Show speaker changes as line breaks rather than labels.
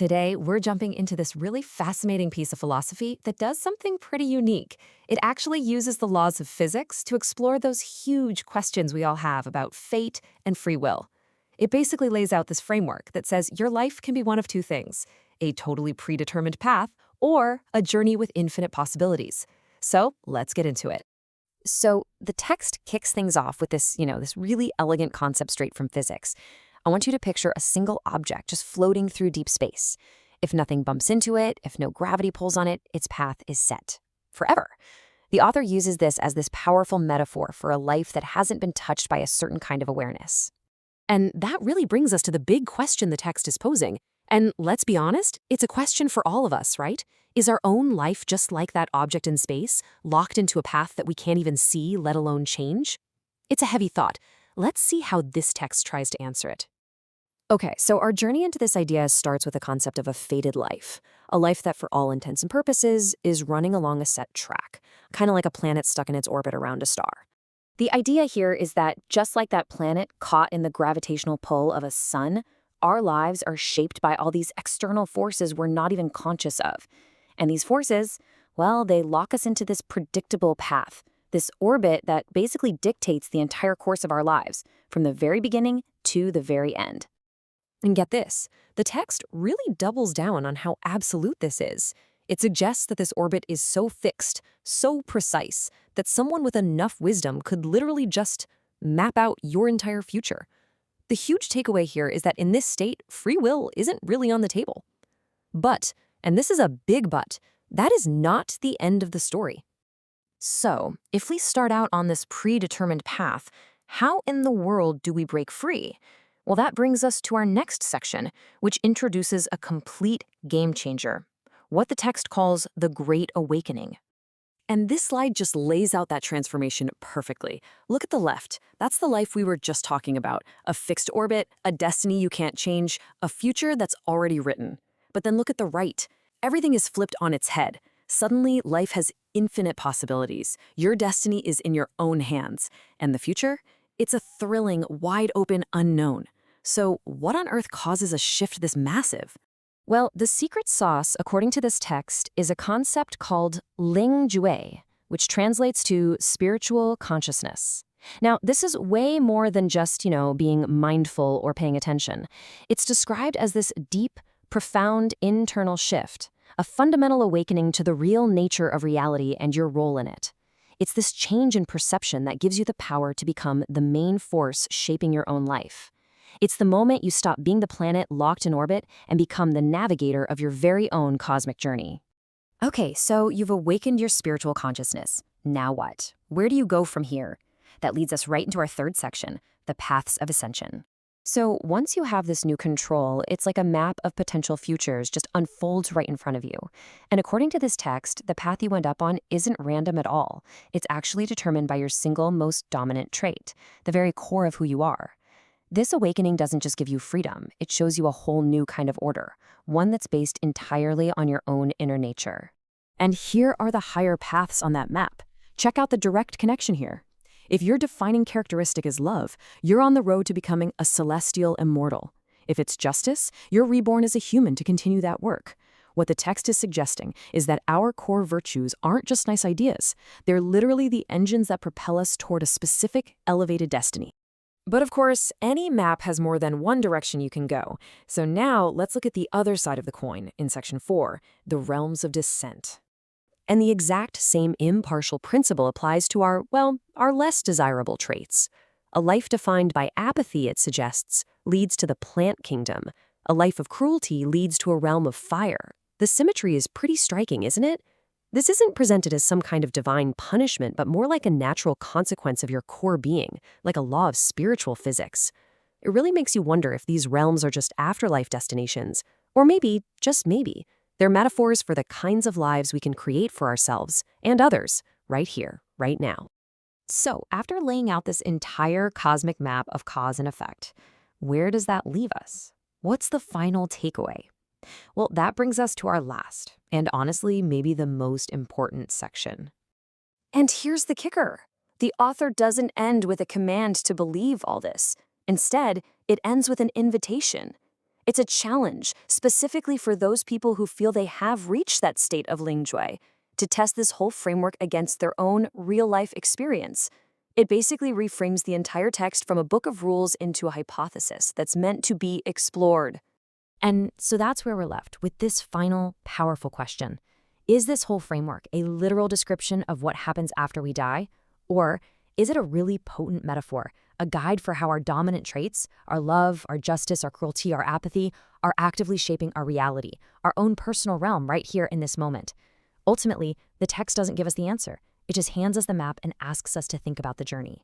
Today, we're jumping into this really fascinating piece of philosophy that does something pretty unique. It actually uses the laws of physics to explore those huge questions we all have about fate and free will. It basically lays out this framework that says your life can be one of two things: a totally predetermined path or a journey with infinite possibilities. So let's get into it. So the text kicks things off with this really elegant concept straight from physics. I want you to picture a single object just floating through deep space. If nothing bumps into it, if no gravity pulls on it, its path is set forever. The author uses this as this powerful metaphor for a life that hasn't been touched by a certain kind of awareness. And that really brings us to the big question the text is posing. And let's be honest, it's a question for all of us, right? Is our own life just like that object in space, locked into a path that we can't even see, let alone change? It's a heavy thought. Let's see how this text tries to answer it. Okay, so our journey into this idea starts with the concept of a fated life, a life that for all intents and purposes is running along a set track, kind of like a planet stuck in its orbit around a star. The idea here is that just like that planet caught in the gravitational pull of a sun, our lives are shaped by all these external forces we're not even conscious of. And these forces, well, they lock us into this predictable path, this orbit that basically dictates the entire course of our lives, from the very beginning to the very end. And get this, the text really doubles down on how absolute this is. It suggests that this orbit is so fixed, so precise, that someone with enough wisdom could literally just map out your entire future. The huge takeaway here is that in this state, free will isn't really on the table. But, and this is a big but, that is not the end of the story. So, if we start out on this predetermined path, how in the world do we break free? Well, that brings us to our next section, which introduces a complete game changer, what the text calls the Great Awakening. And this slide just lays out that transformation perfectly. Look at the left. That's the life we were just talking about, a fixed orbit, a destiny you can't change, a future that's already written. But then look at the right. Everything is flipped on its head. Suddenly, life has infinite possibilities. Your destiny is in your own hands. And the future? It's a thrilling, wide-open unknown. So what on earth causes a shift this massive? Well, the secret sauce, according to this text, is a concept called Ling Jue, which translates to spiritual consciousness. Now, this is way more than just, being mindful or paying attention. It's described as this deep, profound internal shift, a fundamental awakening to the real nature of reality and your role in it. It's this change in perception that gives you the power to become the main force shaping your own life. It's the moment you stop being the planet locked in orbit and become the navigator of your very own cosmic journey. Okay, so you've awakened your spiritual consciousness. Now what? Where do you go from here? That leads us right into our third section, the paths of ascension. So once you have this new control, it's like a map of potential futures just unfolds right in front of you. And according to this text, the path you end up on isn't random at all. It's actually determined by your single most dominant trait, the very core of who you are. This awakening doesn't just give you freedom, it shows you a whole new kind of order, one that's based entirely on your own inner nature. And here are the higher paths on that map. Check out the direct connection here. If your defining characteristic is love, you're on the road to becoming a celestial immortal. If it's justice, you're reborn as a human to continue that work. What the text is suggesting is that our core virtues aren't just nice ideas. They're literally the engines that propel us toward a specific, elevated destiny. But of course, any map has more than one direction you can go. So now let's look at the other side of the coin in section 4, the realms of descent. And the exact same impartial principle applies to our less desirable traits. A life defined by apathy, it suggests, leads to the plant kingdom. A life of cruelty leads to a realm of fire. The symmetry is pretty striking, isn't it? This isn't presented as some kind of divine punishment, but more like a natural consequence of your core being, like a law of spiritual physics. It really makes you wonder if these realms are just afterlife destinations, or maybe, just maybe, they're metaphors for the kinds of lives we can create for ourselves and others, right here, right now. So, after laying out this entire cosmic map of cause and effect, where does that leave us? What's the final takeaway? Well, that brings us to our last, and honestly, maybe the most important section. And here's the kicker. The author doesn't end with a command to believe all this. Instead, it ends with an invitation.
It's a challenge, specifically for those people who feel they have reached that state of Lingzhui, to test this whole framework against their own real-life experience. It basically reframes the entire text from a book of rules into a hypothesis that's meant to be explored.
And so that's where we're left with this final, powerful question. Is this whole framework a literal description of what happens after we die? Or is it a really potent metaphor, a guide for how our dominant traits, our love, our justice, our cruelty, our apathy, are actively shaping our reality, our own personal realm right here in this moment? Ultimately, the text doesn't give us the answer. It just hands us the map and asks us to think about the journey.